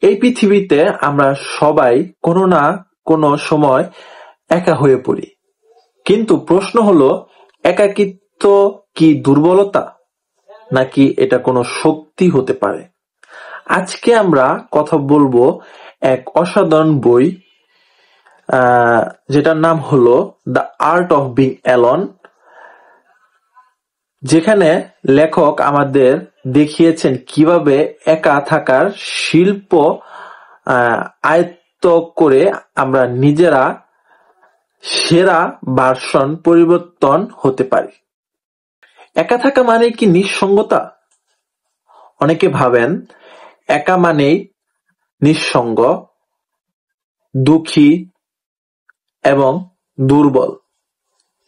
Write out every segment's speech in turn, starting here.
এই পৃথিবীতে আমরা সবাই কোনো না কোনো সময় একা হয়ে পড়ি, কিন্তু প্রশ্ন হলো, একাকিত্ব কি দুর্বলতা নাকি এটা কোনো শক্তি হতে পারে? আজকে আমরা কথা বলবো এক অসাধারণ বই, যেটার নাম হলো the art of being alone, যেখানে লেখক আমাদের দেখিয়েছেন কিভাবে একা থাকার শিল্প আয়ত্ত করে আমরা নিজেরা সেরা ভার্সন পরিবর্তন হতে পারি। একা থাকা মানে কি নিঃসঙ্গতা? অনেকে ভাবেন একা মানেই নিঃসঙ্গ, দুঃখী এবং দুর্বল,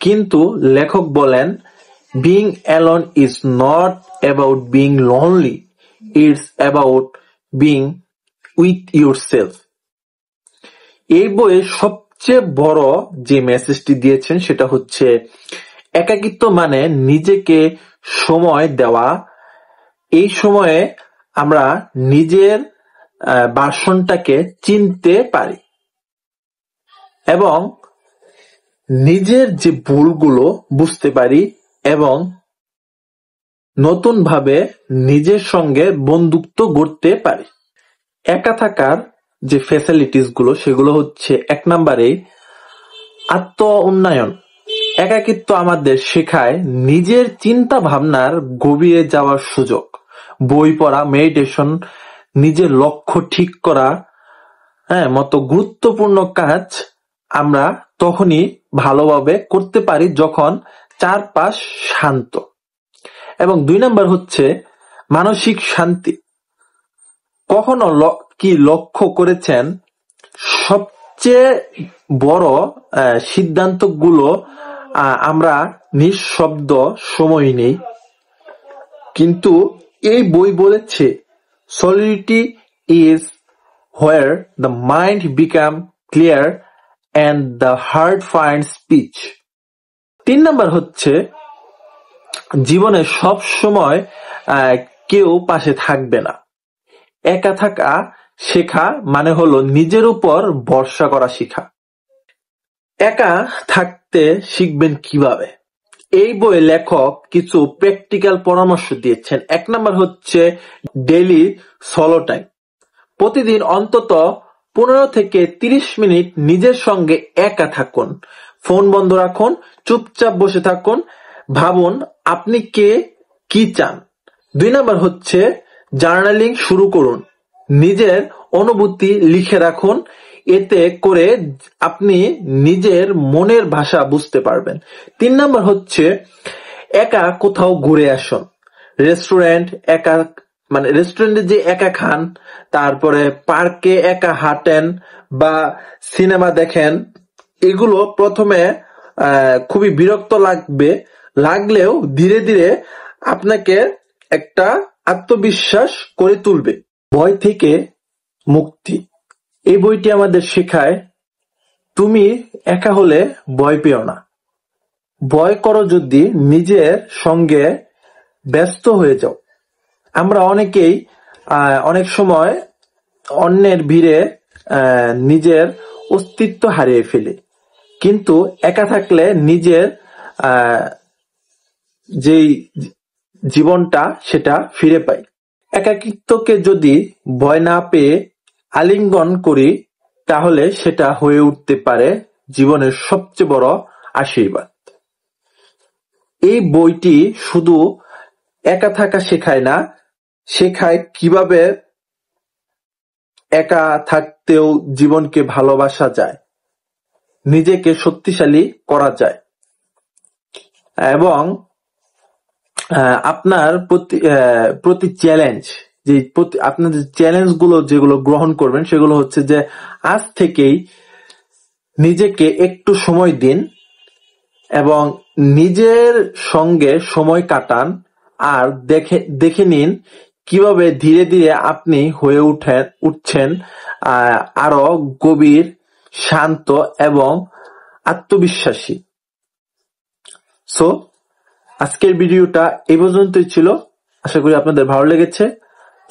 কিন্তু লেখক বলেন being alone is not about being lonely, it's about being with yourself. এই বইয়ের সবচেয়ে বড় যে মেসেজটি দিয়েছেন সেটা হচ্ছে, একাকিত্ব মানে নিজেকে সময় দেওয়া। এই সময়ে আমরা নিজের ভার্সনটাকে চিনতে পারি এবং নিজের যে ভুলগুলো বুঝতে পারি এবং নতুন ভাবে নিজের সঙ্গে বন্ধুত্ব গড়তে পারি। একা থাকার যে ফ্যাসিলিটিস গুলো সেগুলো হচ্ছে, 1 নম্বরে আত্ম উন্নয়ন। একাকিত্ব আমাদের শেখায় নিজের চিন্তা ভাবনার গভীরে যাওয়ার সুযোগ। বই পড়া, মেডিটেশন, নিজের লক্ষ্য ঠিক করা মতো গুরুত্বপূর্ণ কাজ আমরা তখনই ভালোভাবে করতে পারি যখন চারপাশ শান্ত। এবং 2 নম্বর হচ্ছে মানসিক শান্তি। কখনো কি লক্ষ্য করেছেন, সবচেয়ে বড় সিদ্ধান্তগুলো আমরা নিঃশব্দ সময় নেই, কিন্তু এই বই বলেছে solitude is where the mind become clear and the heart finds speech. 3 নম্বর হচ্ছে, জীবনে সব সময় কেউ পাশে থাকবে না। একা থাকা শেখা মানে হলো নিজের উপর ভরসা করা শেখা। একা থাকতে শিখবেন কিভাবে? এই বইয়ে লেখক কিছু প্র্যাকটিক্যাল পরামর্শ দিয়েছেন। 1 নম্বর হচ্ছে ডেইলি সোলো টাইম। প্রতিদিন অন্তত 15 থেকে 30 মিনিট নিজের সঙ্গে একা থাকুন। ফোন বন্ধ রাখুন, চুপচাপ বসে থাকুন, ভাবুন আপনি কি চান। 2 নম্বর হচ্ছে জার্নালিং শুরু করুন। নিজের অনুভূতি লিখে রাখুন, এতে করে আপনি নিজের মনের ভাষা বুঝতে পারবেন। 3 নম্বর হচ্ছে একা কোথাও ঘুরে আসুন। রেস্টুরেন্টে যে একা খান, তারপরে পার্কে একা হাঁটেন বা সিনেমা দেখেন, এগুলো প্রথমে খুবই বিরক্ত লাগলেও ধীরে ধীরে আপনাকে একটা আত্মবিশ্বাস করে তুলবে। ভয় থেকে মুক্তি। এই বইটি আমাদের শেখায়, তুমি একা হলে ভয় পেও না, ভয় করো যদি নিজের সঙ্গে ব্যস্ত হয়ে যাও। আমরা অনেকেই অনেক সময় অন্যের ভিড়ে নিজের অস্তিত্ব হারিয়ে ফেলি, কিন্তু একা থাকলে নিজের যেই জীবনটা সেটা ফিরে পাই। একাকিত্বকে যদি ভয় না পেয়ে আলিঙ্গন করি, তাহলে সেটা হয়ে উঠতে পারে জীবনের সবচেয়ে বড় আশীর্বাদ। এই বইটি শুধু একা থাকা শেখায় না, শেখায় কিভাবে একা থাকতেও জীবনকে ভালোবাসা যায়, নিজেকে শক্তিশালী করা যায় এবং আপনার প্রতি চ্যালেঞ্জ, আপনার যে চ্যালেঞ্জ গুলো যেগুলো গ্রহণ করবেন সেগুলো হচ্ছে যে আজ থেকেই নিজেকে একটু সময় দিন এবং নিজের সঙ্গে সময় কাটান, আর দেখে নিন কিভাবে ধীরে ধীরে আপনি হয়ে উঠছেন আরো গভীর, শান্ত এবং আত্মবিশ্বাসী। সো আজকের ভিডিওটা এই পর্যন্তই ছিল। আশা করি আপনাদের ভালো লেগেছে।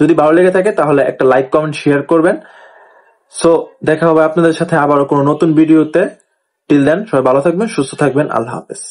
যদি ভালো লেগে থাকে তাহলে একটা লাইক, কমেন্ট, শেয়ার করবেন। সো দেখা হবে আপনাদের সাথে আবারও কোনো নতুন ভিডিওতে। টিল দেন সবাই ভালো থাকবেন, সুস্থ থাকবেন। আল্লাহ হাফেজ।